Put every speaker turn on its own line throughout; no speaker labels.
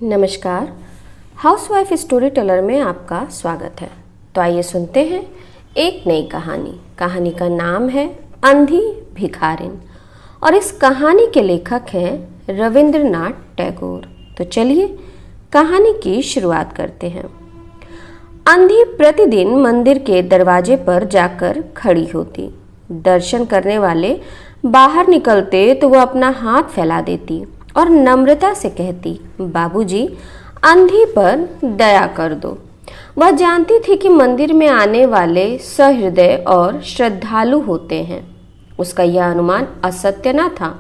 नमस्कार। Housewife story teller में आपका स्वागत है। तो आइए सुनते हैं एक नई कहानी। कहानी का नाम है अंधी भिखारिन और इस कहानी के लेखक हैं रविंद्रनाथ टैगोर। तो चलिए कहानी की शुरुआत करते हैं। अंधी प्रतिदिन मंदिर के दरवाजे पर जाकर खड़ी होती। दर्शन करने वाले बाहर निकलते तो वह अपना हाथ फैला देती और नम्रता से कहती, बाबूजी, अंधी पर दया कर दो। वह जानती थी कि मंदिर में आने वाले सहृदय और श्रद्धालु होते हैं। उसका यह अनुमान असत्य न था।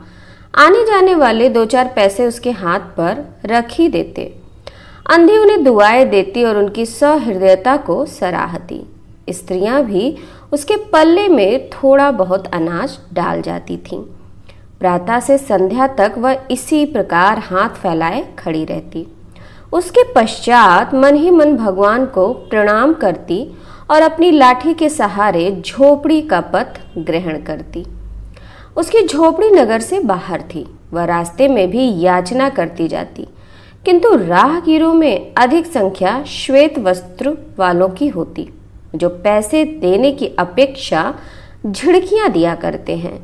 आने जाने वाले 2-4 पैसे उसके हाथ पर रख ही देते। अंधी उन्हें दुआएं देती और उनकी सहृदयता को सराहती। स्त्रियां भी उसके पल्ले में थोड़ा बहुत अनाज डाल जाती थीं। प्रातः से संध्या तक वह इसी प्रकार हाथ फैलाए खड़ी रहती। उसके पश्चात मन ही मन भगवान को प्रणाम करती और अपनी लाठी के सहारे झोपड़ी का पथ ग्रहण करती। उसकी झोपड़ी नगर से बाहर थी। वह रास्ते में भी याचना करती जाती, किंतु राहगीरों में अधिक संख्या श्वेत वस्त्र वालों की होती, जो पैसे देने की अपेक्षा झिड़कियां दिया करते हैं।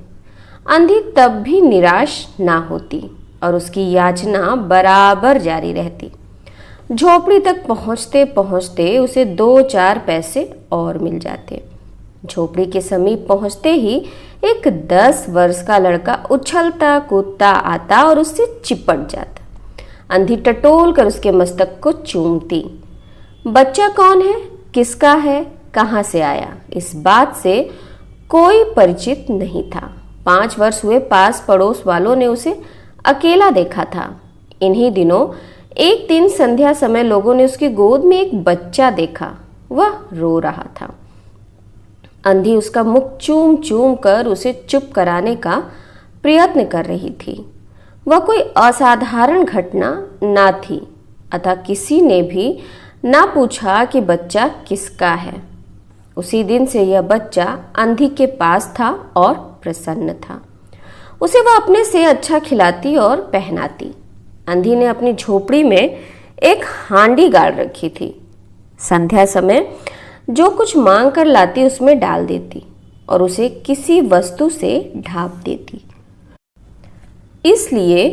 अंधी तब भी निराश ना होती और उसकी याचना बराबर जारी रहती। झोपड़ी तक पहुंचते पहुंचते उसे 2-4 पैसे और मिल जाते। झोपड़ी के समीप पहुंचते ही एक 10 वर्ष का लड़का उछलता कूदता आता और उससे चिपट जाता। अंधी टटोल कर उसके मस्तक को चूमती। बच्चा कौन है, किसका है, कहाँ से आया, इस बात से कोई परिचित नहीं था। 5 वर्ष हुए पास पड़ोस वालों ने उसे अकेला देखा था। इन्हीं दिनों एक दिन संध्या समय लोगों ने उसकी गोद में एक बच्चा देखा। वह रो रहा था। अंधी उसका मुख चूम चूम कर उसे चुप कराने का प्रयत्न कर रही थी। वह कोई असाधारण घटना ना थी, अतः किसी ने भी ना पूछा कि बच्चा किसका है। उसी दिन से यह बच्चा अंधी के पास था और प्रसन्न था। उसे वह अपने से अच्छा खिलाती और पहनाती। अंधी ने अपनी झोपड़ी में एक हांडी गाड़ रखी थी। संध्या समय जो कुछ मांग कर लाती उसमें डाल देती और उसे किसी वस्तु से ढांप देती, इसलिए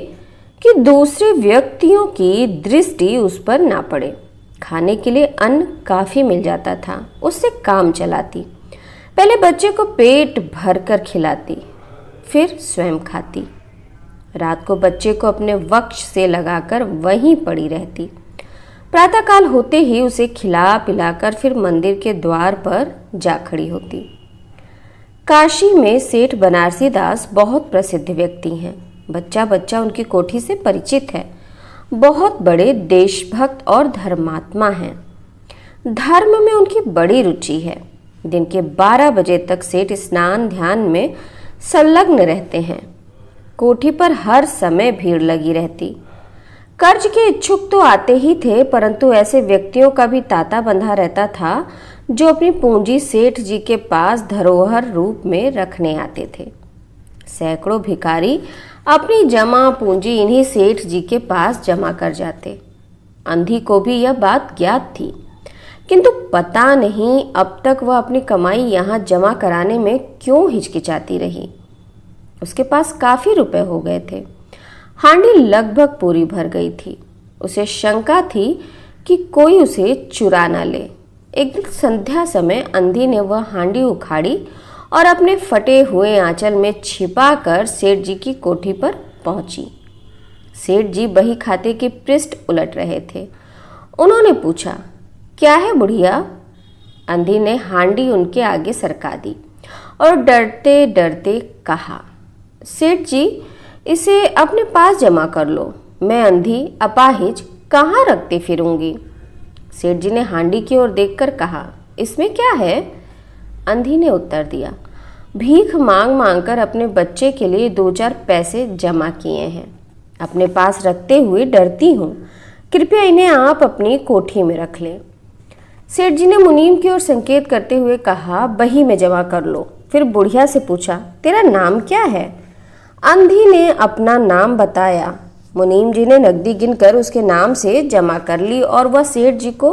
कि दूसरे व्यक्तियों की दृष्टि उस पर ना पड़े। खाने के लिए अन्न काफी मिल जाता था। उससे काम चलाती। पहले बच्चे को पेट भरकर खिलाती, फिर स्वयं खाती। रात को बच्चे को अपने वक्ष से लगाकर वहीं पड़ी रहती। प्रातःकाल होते ही उसे खिला पिलाकर फिर मंदिर के द्वार पर जा खड़ी होती। काशी में सेठ बनारसी दास बहुत प्रसिद्ध व्यक्ति हैं। बच्चा बच्चा उनकी कोठी से परिचित है। बहुत बड़े देशभक्त और धर्मात्मा हैं। धर्म में उनकी बड़ी रुचि है। दिन के 12 बजे तक सेठ स्नान ध्यान में संलग्न रहते हैं। कोठी पर हर समय भीड़ लगी रहती। कर्ज के इच्छुक तो आते ही थे, परंतु ऐसे व्यक्तियों का भी तांता बंधा रहता था जो अपनी पूंजी सेठ जी के पास धरोहर रूप में रखने आते थे। सैकड़ों भिखारी अपनी जमा पूंजी इन्हीं सेठ जी के पास जमा कर जाते। अंधी को भी यह बात ज्ञात थी, किंतु पता नहीं अब तक वह अपनी कमाई यहाँ जमा कराने में क्यों हिचकिचाती रही। उसके पास काफी रुपए हो गए थे। हांडी लगभग पूरी भर गई थी। उसे शंका थी कि कोई उसे चुरा ना ले। एक दिन संध्या समय अंधी ने वह हांडी उखाड़ी और अपने फटे हुए आंचल में छिपाकर सेठ जी की कोठी पर पहुंची। सेठ जी बही खाते के पृष्ठ उलट रहे थे। उन्होंने पूछा, क्या है बुढ़िया? अंधी ने हांडी उनके आगे सरका दी और डरते डरते कहा, सेठ जी, इसे अपने पास जमा कर लो। मैं अंधी अपाहिज कहाँ रखते फिरूंगी। सेठ जी ने हांडी की ओर देखकर कहा, इसमें क्या है? अंधी ने उत्तर दिया, भीख मांग मांग कर अपने बच्चे के लिए 2-4 पैसे जमा किए हैं। अपने पास रखते हुए डरती हूँ। कृपया इन्हें आप अपनी कोठी में रख लें। सेठ जी ने मुनीम की ओर संकेत करते हुए कहा, बही में जमा कर लो। फिर बुढ़िया से पूछा, तेरा नाम क्या है? अंधी ने अपना नाम बताया। मुनीम जी ने नकदी गिनकर उसके नाम से जमा कर ली और वह सेठ जी को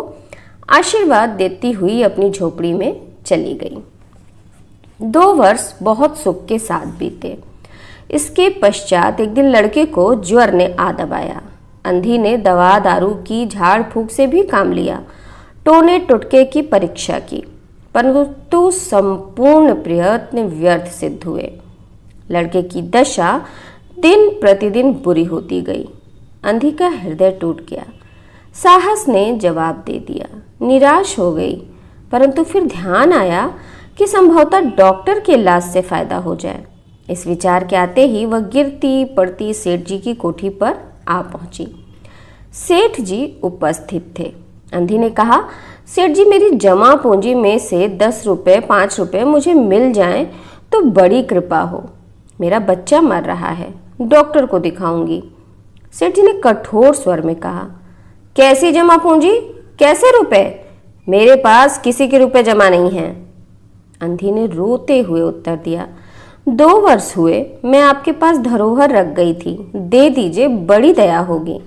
आशीर्वाद देती हुई अपनी झोपड़ी में चली गई। 2 वर्ष बहुत सुख के साथ बीते। इसके पश्चात एक दिन लड़के को ज्वर ने आ दबाया। अंधी ने दवा दारू की, झाड़ फूक से भी काम लिया, टोने टुटके की परीक्षा की, परंतु संपूर्ण प्रयत्न व्यर्थ सिद्ध हुए। लड़के की दशा दिन प्रतिदिन बुरी होती गई। अंधी का हृदय टूट गया। साहस ने जवाब दे दिया। निराश हो गई, परंतु फिर ध्यान आया कि संभवतः डॉक्टर के इलाज से फायदा हो जाए। इस विचार के आते ही वह गिरती पड़ती सेठ जी की कोठी पर आ पहुंची। सेठ जी उपस्थित थे। अंधी ने कहा, सेठ जी, मेरी जमा पूंजी में से 10 रुपये 5 रुपये मुझे मिल जाएं तो बड़ी कृपा हो। मेरा बच्चा मर रहा है, डॉक्टर को दिखाऊंगी। सेठ जी ने कठोर स्वर में कहा, कैसी जमा पूंजी, कैसे रुपए? मेरे पास किसी के रुपए जमा नहीं हैं। अंधी ने रोते हुए उत्तर दिया, 2 वर्ष हुए मैं आपके पास धरोहर रख गई थी, दे दीजिए, बड़ी दया होगी।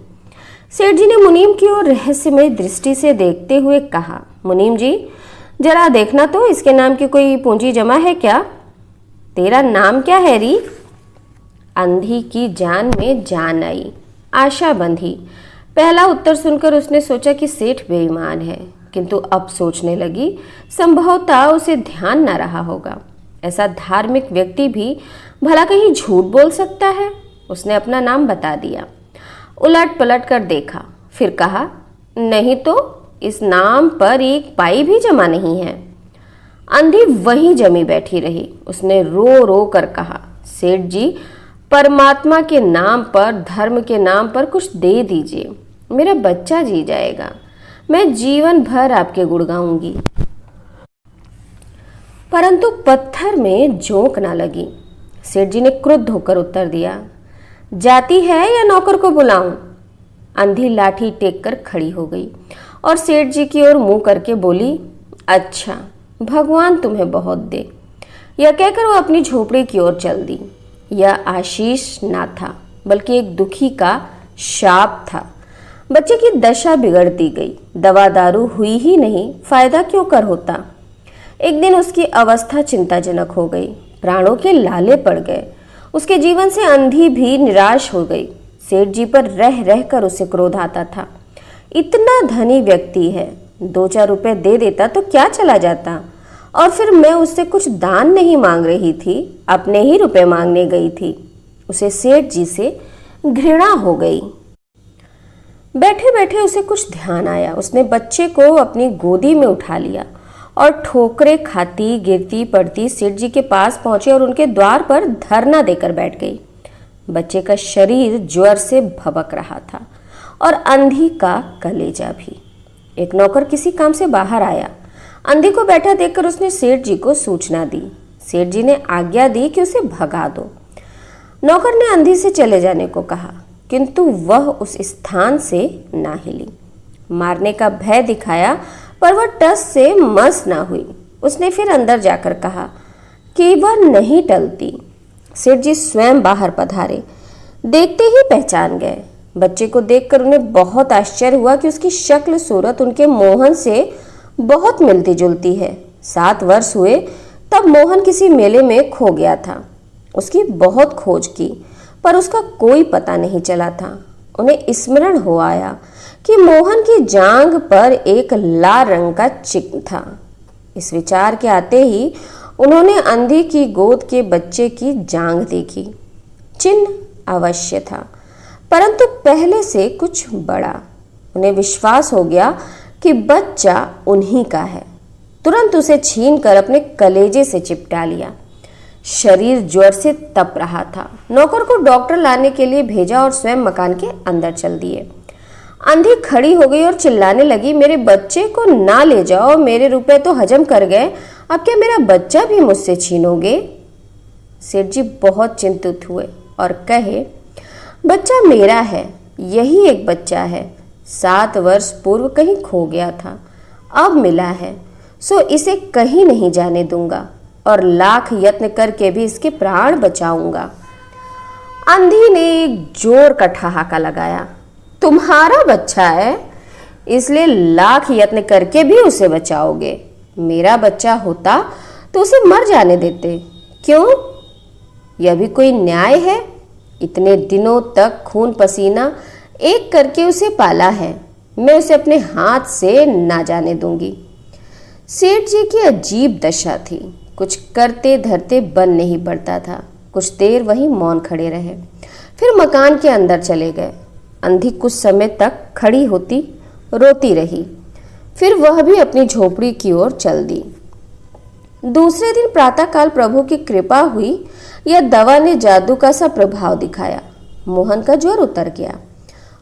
सेठ जी ने मुनीम की ओर रहस्यमय दृष्टि से देखते हुए कहा, मुनीम जी, जरा देखना तो इसके नाम की कोई पूंजी जमा है क्या? तेरा नाम क्या है री? अंधी की जान में जान आई, आशा बंधी। पहला उत्तर सुनकर उसने सोचा कि सेठ बेईमान है, किंतु अब सोचने लगी संभवतः उसे ध्यान न रहा होगा। ऐसा धार्मिक व्यक्ति भी भला कहीं झूठ बोल सकता है? उसने अपना नाम बता दिया। उलट पलट कर देखा, फिर कहा, नहीं तो इस नाम पर 1 पाई भी जमा नहीं है। अंधी वहीं जमी बैठी रही। उसने रो रो कर कहा, सेठ जी, परमात्मा के नाम पर, धर्म के नाम पर कुछ दे दीजिए, मेरा बच्चा जी जाएगा, मैं जीवन भर आपके गुण गाऊंगी। परंतु पत्थर में जोंक ना लगी। सेठ जी ने क्रुद्ध होकर उत्तर दिया, जाती है या नौकर को बुलाऊं? अंधी लाठी टेक कर खड़ी हो गई और सेठ जी की ओर मुंह करके बोली, अच्छा, भगवान तुम्हें बहुत दे। यह कहकर वो अपनी झोपड़ी की ओर चल दी। यह आशीष ना था, बल्कि एक दुखी का शाप था। बच्चे की दशा बिगड़ती गई। दवा दारू हुई ही नहीं, फायदा क्यों कर होता। एक दिन उसकी अवस्था चिंताजनक हो गई, प्राणों के लाले पड़ गए। उसके जीवन से अंधी भी निराश हो गई। सेठ जी पर रह रह कर उसे क्रोध आता था। इतना धनी व्यक्ति है, 2-4 रुपए दे देता तो क्या चला जाता। और फिर मैं उससे कुछ दान नहीं मांग रही थी, अपने ही रुपए मांगने गई थी। उसे सेठ जी से घृणा हो गई। बैठे बैठे उसे कुछ ध्यान आया। उसने बच्चे को अपनी गोदी में उठा लिया और ठोकरें खाती गिरती पड़ती सेठ जी के पास पहुंची और उनके द्वार पर धरना देकर बैठ गई। बच्चे का शरीर ज्वर से भबक रहा था और अंधी का कलेजा भी। एक नौकर किसी काम से बाहर आया। अंधी को बैठा देखकर उसने सेठ जी को सूचना दी। सेठ जी ने आज्ञा दी कि उसे भगा दो। नौकर ने अंधी से चले जाने को कहा, किंतु वह उस स्थान से ना हिली। मारने का भय दिखाया, पर वह टस से मस ना हुई। उसने फिर अंदर जाकर कहा कि वह नहीं टलती। सेठ जी स्वयं बाहर पधारे। देखते ही पहचान गए। बच्चे को देखकर उन्हें बहुत आश्चर्य हुआ कि उसकी शक्ल सूरत उनके मोहन से बहुत मिलती जुलती है। 7 वर्ष हुए तब मोहन किसी मेले में खो गया था। उसकी बहुत खोज की, पर उसका कोई पता नहीं चला था। उन्हें स्मरण हो आया कि मोहन की जांघ पर एक लाल रंग का चिन्ह था। इस विचार के आते ही उन्होंने अंधी की गोद के बच्चे की जांघ देखी। चिन्ह अवश्य था, परंतु पहले से कुछ बड़ा। उन्हें विश्वास हो गया कि बच्चा उन्हीं का है। तुरंत उसे छीनकर अपने कलेजे से चिपटा लिया। शरीर ज्वर से तप रहा था। नौकर को डॉक्टर लाने के लिए भेजा और स्वयं मकान के अंदर चल दिए। अंधी खड़ी हो गई और चिल्लाने लगी, मेरे बच्चे को ना ले जाओ, मेरे रुपए तो हजम कर गए, अब क्या मेरा बच्चा भी मुझसे छीनोगे? सेठ जी बहुत चिंतित हुए और कहे, बच्चा मेरा है, यही एक बच्चा है। 7 वर्ष पूर्व कहीं खो गया था, अब मिला है, सो इसे कहीं नहीं जाने दूंगा और लाख यत्न करके भी इसके प्राण बचाऊंगा। अंधी ने एक जोर का ठहाका लगाया। तुम्हारा बच्चा है, इसलिए लाख यत्न करके भी उसे बचाओगे। मेरा बच्चा होता तो उसे मर जाने देते। क्यों? यह भी कोई न्याय है? इतने दिनों तक खून पसीना एक करके उसे पाला है, मैं उसे अपने हाथ से ना जाने दूंगी। सेठ जी की अजीब दशा थी। कुछ करते धरते बन नहीं पड़ता था। कुछ देर वहीं मौन खड़े रहे, फिर मकान के अंदर चले गए। अंधी कुछ समय तक खड़ी होती रोती रही, फिर वह भी अपनी झोपड़ी की ओर चल दी। दूसरे दिन प्रातःकाल प्रभु की कृपा हुई या दवा ने जादू का सा प्रभाव दिखाया। मोहन का ज्वर उतर गया।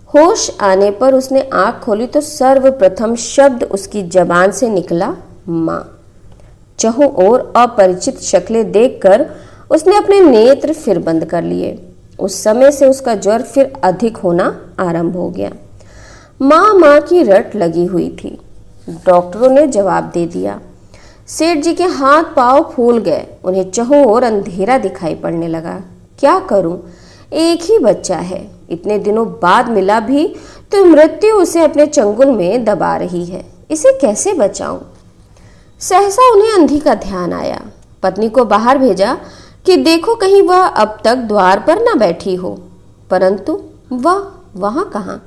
होश आने पर उसने आंख खोली तो सर्वप्रथम शब्द उसकी जबान से निकला, माँ। चहुं ओर अपरिचित शक्लें देखकर उसने अपने नेत्र फिर बंद कर लिए। उस समय से उसका ज्वर फिर अधिक होना आरंभ हो गया। माँ माँ की रट लगी हुई थी। डॉक्टरों ने जवाब दे दिया। सेठ जी के हाथ पांव फूल गए। उन्हें चहुं ओर अंधेरा दिखाई पड़ने लगा। क्या करूं? एक ही बच्चा है, इतने दिनों बाद मिला भी तो मृत्यु उसे अपने चंगुल में दबा रही है। इसे कैसे बचाऊं? सहसा उन्हें अंधी का ध्यान आया। पत्नी को बाहर भेजा कि देखो कहीं वह अब तक द्वार पर न बैठी हो, परंतु वह वहां कहाँ।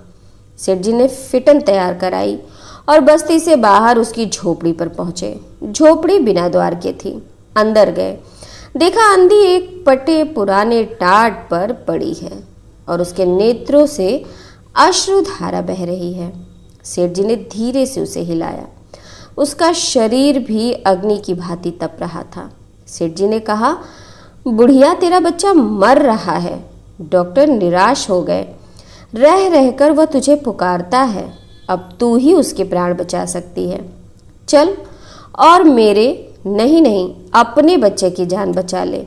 सेठ जी ने फिटन तैयार कराई और बस्ती से बाहर उसकी झोपड़ी पर पहुंचे। झोपड़ी बिना द्वार के थी। अंदर गए, देखा अंधी एक पटे पुराने टाट पर पड़ी है और उसके नेत्रों से अश्रुधारा बह रही है। सेठ जी ने धीरे से उसे हिलाया। उसका शरीर भी अग्नि की भांति तप रहा था। सेठ जी ने कहा, बुढ़िया तेरा बच्चा मर रहा है। डॉक्टर निराश हो गए। रह रहकर वह तुझे पुकारता है, अब तू ही उसके प्राण बचा सकती है। चल और मेरे नहीं अपने बच्चे की जान बचा ले।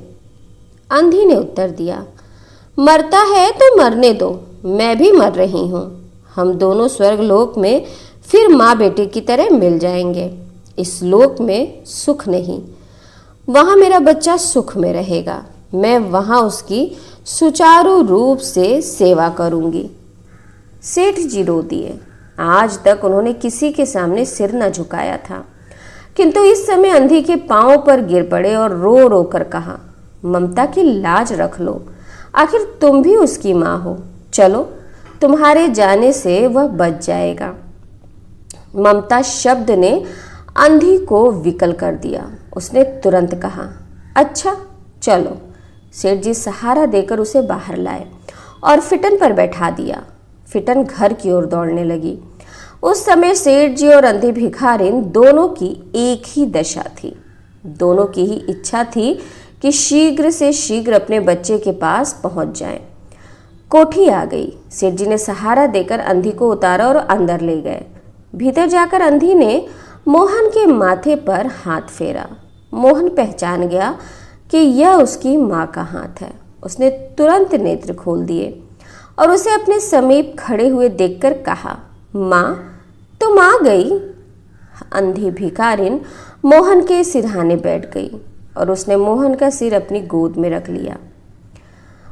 अंधी ने उत्तर दिया, मरता है तो मरने दो, मैं भी मर रही हूँ। हम दोनों स्वर्गलोक में फिर माँ बेटे की तरह मिल जाएंगे। इस लोक में सुख नहीं, वहाँ मेरा बच्चा सुख में रहेगा। मैं वहाँ उसकी सुचारू रूप से सेवा करूँगी। सेठ जी रो दिए। आज तक उन्होंने किसी के सामने सिर न झुकाया था, किंतु इस समय अंधी के पांव पर गिर पड़े और रो रो कर कहा, ममता की लाज रख लो, आखिर तुम भी उसकी माँ हो। चलो, तुम्हारे जाने से वह बच जाएगा। ममता शब्द ने अंधी को विकल कर दिया। उसने तुरंत कहा, अच्छा चलो। सेठ जी सहारा देकर उसे बाहर लाए और फिटन पर बैठा दिया। फिटन घर की ओर दौड़ने लगी। उस समय सेठ जी और अंधी भिखारिन दोनों की एक ही दशा थी। दोनों की ही इच्छा थी कि शीघ्र से शीघ्र अपने बच्चे के पास पहुंच जाएं। कोठी आ गई। सेठ जी ने सहारा देकर अंधी को उतारा और अंदर ले गए। भीतर जाकर अंधी ने मोहन के माथे पर हाथ फेरा। मोहन पहचान गया कि यह उसकी माँ का हाथ है। उसने तुरंत नेत्र खोल दिए और उसे अपने समीप खड़े हुए देखकर कहा, माँ तुम आ गई। अंधी भिखारिन मोहन के सिरहाने बैठ गई और उसने मोहन का सिर अपनी गोद में रख लिया।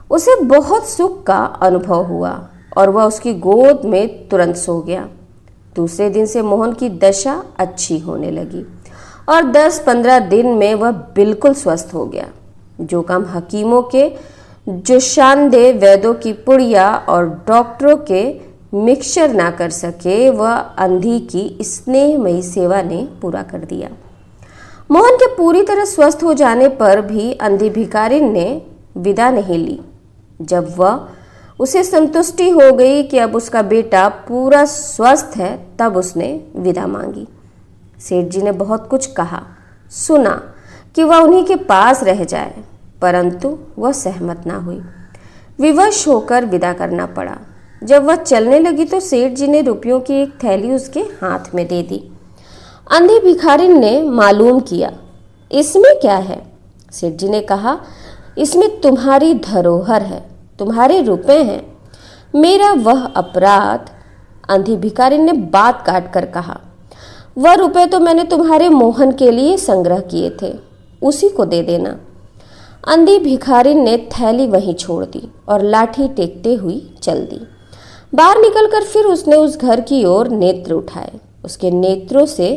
उसे बहुत सुख का अनुभव हुआ और वह उसकी गोद में तुरंत सो गया। दूसरे दिन से मोहन की दशा अच्छी होने लगी और 10-15 दिन में वह बिल्कुल स्वस्थ हो गया। जो काम हकीमों के जुशानदेह वैद्यों की पुड़िया और डॉक्टरों के मिक्सचर ना कर सके, वह अंधी की स्नेहमयी सेवा ने पूरा कर दिया। मोहन के पूरी तरह स्वस्थ हो जाने पर भी अंधी भिखारिन ने विदा नहीं ली। जब वह उसे संतुष्टि हो गई कि अब उसका बेटा पूरा स्वस्थ है, तब उसने विदा मांगी। सेठ जी ने बहुत कुछ कहा, सुना कि वह उन्हीं के पास रह जाए, परंतु वह सहमत ना हुई। विवश होकर विदा करना पड़ा। जब वह चलने लगी तो सेठ जी ने रुपयों की एक थैली उसके हाथ में दे दी। अंधी भिखारिन ने मालूम किया, इसमें क्या है? सेठ जी ने कहा, इसमें तुम्हारी धरोहर है, तुम्हारे रुपए हैं। मेरा वह अपराध। अंधी भिखारिन ने बात काट कर कहा, वह रुपए तो मैंने तुम्हारे मोहन के लिए संग्रह किए थे, उसी को दे देना। अंधी भिखारिन ने थैली वहीं छोड़ दी और लाठी टेकते हुई चल दी। बाहर निकलकर फिर उसने उस घर की ओर नेत्र उठाए। उसके नेत्रों से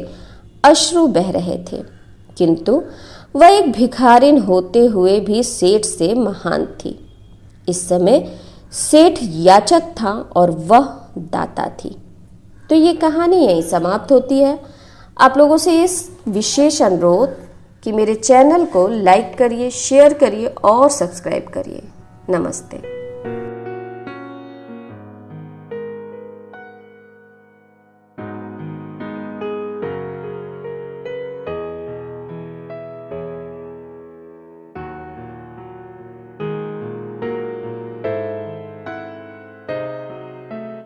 अश्रु बह रहे थे, किंतु वह एक भिखारिन होते हुए भी सेठ से महान थी। इस समय सेठ याचक था और वह दाता थी। तो ये कहानी यहीं समाप्त होती है। आप लोगों से इस विशेष अनुरोध कि मेरे चैनल को लाइक करिए, शेयर करिए और सब्सक्राइब करिए। नमस्ते।